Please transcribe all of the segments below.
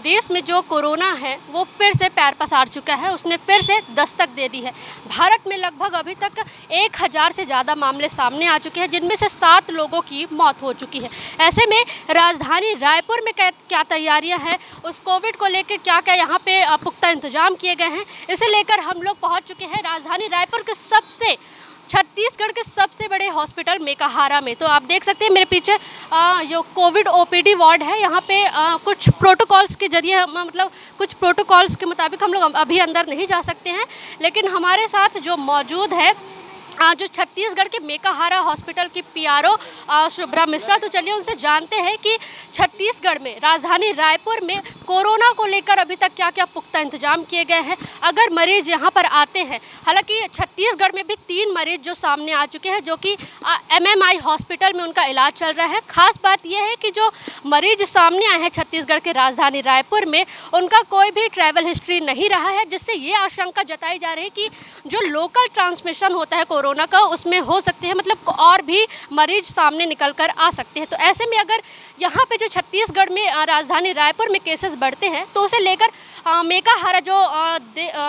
देश में जो कोरोना है वो फिर से पैर पसार चुका है, उसने फिर से दस्तक दे दी है। भारत में लगभग अभी तक 1000 से ज़्यादा मामले सामने आ चुके हैं, जिनमें से 7 लोगों की मौत हो चुकी है। ऐसे में राजधानी रायपुर में क्या तैयारियां हैं, उस कोविड को लेकर क्या क्या यहाँ पे पुख्ता इंतजाम किए गए हैं, इसे लेकर हम लोग पहुँच चुके हैं राजधानी रायपुर के छत्तीसगढ़ के सबसे बड़े हॉस्पिटल मेकाहारा में। तो आप देख सकते हैं मेरे पीछे ये कोविड ओपीडी वार्ड है। यहाँ पे कुछ प्रोटोकॉल्स के जरिए मतलब कुछ प्रोटोकॉल्स के मुताबिक हम लोग अभी अंदर नहीं जा सकते हैं, लेकिन हमारे साथ जो मौजूद है जो छत्तीसगढ़ के मेकाहारा हॉस्पिटल की पीआरओ शुभ्रा मिश्रा, तो चलिए उनसे जानते हैं कि छत्तीसगढ़ में राजधानी रायपुर में कोरोना को लेकर अभी तक क्या क्या पुख्ता इंतजाम किए गए हैं। अगर मरीज यहाँ पर आते हैं, हालांकि छत्तीसगढ़ में भी 3 मरीज जो सामने आ चुके हैं, जो कि एमएमआई हॉस्पिटल में उनका इलाज चल रहा है। खास बात यह है कि जो मरीज सामने आए हैं छत्तीसगढ़ के राजधानी रायपुर में, उनका कोई भी ट्रैवल हिस्ट्री नहीं रहा है, जिससे ये आशंका जताई जा रही है कि जो लोकल ट्रांसमिशन होता है कोरोना का, उसमें हो सकते हैं मतलब और भी मरीज सामने निकल कर आ सकते हैं। तो ऐसे में अगर यहाँ पे जो छत्तीसगढ़ में राजधानी रायपुर में केसेस बढ़ते हैं, तो उसे लेकर मेकाहारा जो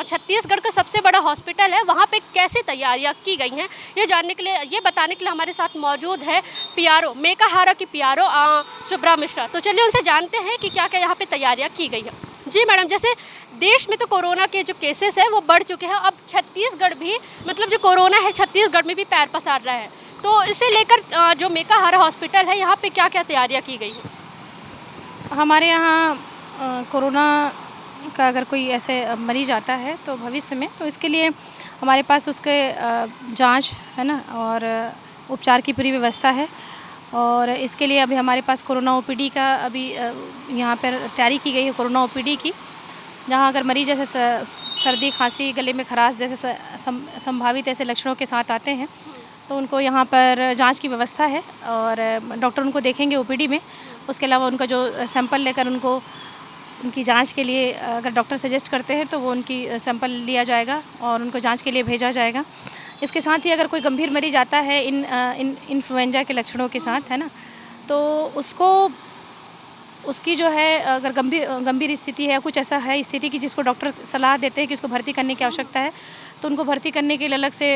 छत्तीसगढ़ का सबसे बड़ा हॉस्पिटल है, वहाँ पे कैसी तैयारियाँ की गई हैं, ये जानने के लिए, ये बताने के लिए हमारे साथ मौजूद है पीआरओ मेकाहारा की पीआरओ शुभ्रा मिश्रा। तो चलिए उनसे जानते हैं कि क्या क्या यहाँ पे तैयारियाँ की गई हैं। जी मैडम, जैसे देश में तो कोरोना के जो केसेस हैं वो बढ़ चुके हैं, अब छत्तीसगढ़ भी मतलब जो कोरोना है छत्तीसगढ़ में भी पैर पसार रहा है, तो इसे लेकर जो मेकाहारा हॉस्पिटल है यहाँ पे क्या क्या तैयारियाँ की गई हैं? हमारे यहाँ कोरोना का अगर कोई ऐसे मरीज आता है तो भविष्य में, तो इसके लिए हमारे पास उसके जांच है ना और उपचार की पूरी व्यवस्था है। और इसके लिए अभी हमारे पास कोरोना ओपीडी का अभी यहाँ पर तैयारी की गई है, कोरोना ओपीडी की, जहाँ अगर मरीज जैसे सर्दी खांसी गले में खराश जैसे संभावित ऐसे लक्षणों के साथ आते हैं, तो उनको यहाँ पर जांच की व्यवस्था है और डॉक्टर उनको देखेंगे ओपीडी में। उसके अलावा उनका जो सैंपल लेकर उनको उनकी जांच के लिए अगर डॉक्टर सजेस्ट करते हैं तो वो उनकी सैंपल लिया जाएगा और उनको जांच के लिए भेजा जाएगा। इसके साथ ही अगर कोई गंभीर मरीज आता है इन्फ्लुएंजा के लक्षणों के साथ, है ना, तो उसकी जो है अगर गंभीर स्थिति है, कुछ ऐसा है स्थिति की जिसको डॉक्टर सलाह देते हैं कि उसको भर्ती करने की आवश्यकता है, तो उनको भर्ती करने के लिए अलग से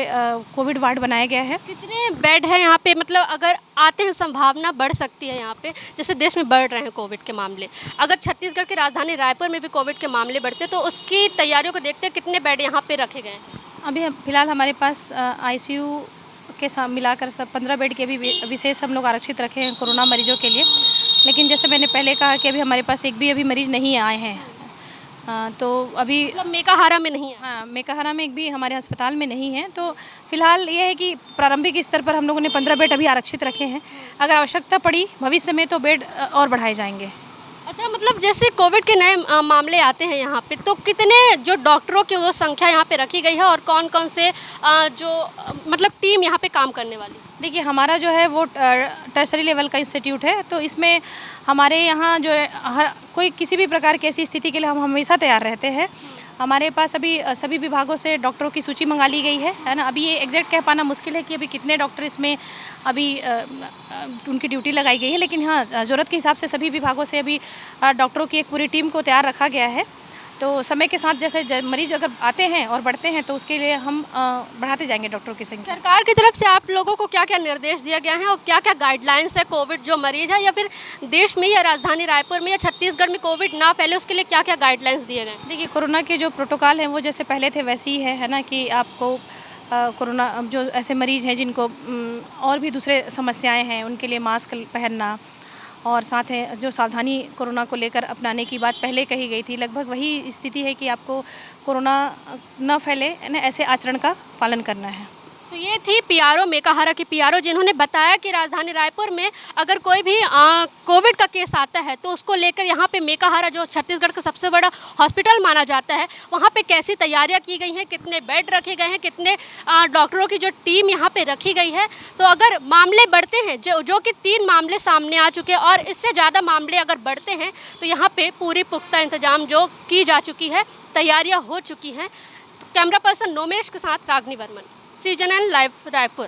कोविड वार्ड बनाया गया है। कितने बेड हैं यहाँ पे, मतलब अगर आते हैं संभावना बढ़ सकती है यहाँ पे, जैसे देश में बढ़ रहे हैं कोविड के मामले, अगर छत्तीसगढ़ की राजधानी रायपुर में भी कोविड के मामले बढ़ते तो उसकी तैयारियों को देखते कितने बेड यहाँ पे रखे गए हैं? अभी फ़िलहाल हमारे पास आईसीयू के साथ मिलाकर सब 15 बेड के भी विशेष हम लोग आरक्षित रखे हैं कोरोना मरीजों के लिए। लेकिन जैसे मैंने पहले कहा कि अभी हमारे पास एक भी अभी मरीज़ नहीं आए हैं, तो अभी मतलब मेकाहारा में नहीं है? हाँ, मेकाहारा में एक भी हमारे अस्पताल में नहीं है। तो फिलहाल ये है कि प्रारंभिक स्तर पर हम लोगों ने 15 बेड अभी आरक्षित रखे हैं। अगर आवश्यकता पड़ी भविष्य में तो बेड और बढ़ाए जाएंगे। अच्छा, मतलब जैसे कोविड के नए मामले आते हैं यहाँ पे, तो कितने जो डॉक्टरों की वो संख्या यहाँ पे रखी गई है और कौन कौन से मतलब टीम यहाँ पे काम करने वाली? देखिए, हमारा जो है वो टर्सरी लेवल का इंस्टीट्यूट है, तो इसमें हमारे यहाँ जो है कोई किसी भी प्रकार की ऐसी स्थिति के लिए हम हमेशा तैयार रहते हैं। हमारे पास अभी सभी विभागों से डॉक्टरों की सूची मंगा ली गई है ना। अभी ये एग्जैक्ट कह पाना मुश्किल है कि अभी कितने डॉक्टर इसमें अभी उनकी ड्यूटी लगाई गई है, लेकिन हाँ, ज़रूरत के हिसाब से सभी विभागों से अभी डॉक्टरों की एक पूरी टीम को तैयार रखा गया है। तो समय के साथ जैसे मरीज अगर आते हैं और बढ़ते हैं तो उसके लिए हम बढ़ाते जाएंगे डॉक्टरों की संख्या। सरकार की तरफ से आप लोगों को क्या क्या निर्देश दिया गया है और क्या क्या गाइडलाइंस है, कोविड जो मरीज है या फिर देश में या राजधानी रायपुर में या छत्तीसगढ़ में कोविड ना फैले उसके लिए क्या क्या गाइडलाइंस दिए गए? देखिए, कोरोना के जो प्रोटोकॉल हैं वो जैसे पहले थे वैसे ही है ना, कि आपको कोरोना जो ऐसे मरीज़ हैं जिनको और भी दूसरे समस्याएं हैं उनके लिए मास्क पहनना और साथ है जो सावधानी कोरोना को लेकर अपनाने की बात पहले कही गई थी, लगभग वही स्थिति है कि आपको कोरोना न फैले ना ऐसे आचरण का पालन करना है। तो ये थी पीआरओ मेकाहारा की पीआरओ, जिन्होंने बताया कि राजधानी रायपुर में अगर कोई भी कोविड का केस आता है तो उसको लेकर यहाँ पे मेकाहारा जो छत्तीसगढ़ का सबसे बड़ा हॉस्पिटल माना जाता है, वहाँ पे कैसी तैयारियाँ की गई हैं, कितने बेड रखे गए हैं, कितने डॉक्टरों की जो टीम यहाँ पे रखी गई है। तो अगर मामले बढ़ते हैं, जो कि 3 मामले सामने आ चुके हैं और इससे ज़्यादा मामले अगर बढ़ते हैं तो यहाँ पर पूरी पुख्ता इंतजाम जो की जा चुकी है, तैयारियाँ हो चुकी हैं। कैमरा पर्सन नोमेश के साथ रागनी वर्मन, CGNN लाइव रायपुर।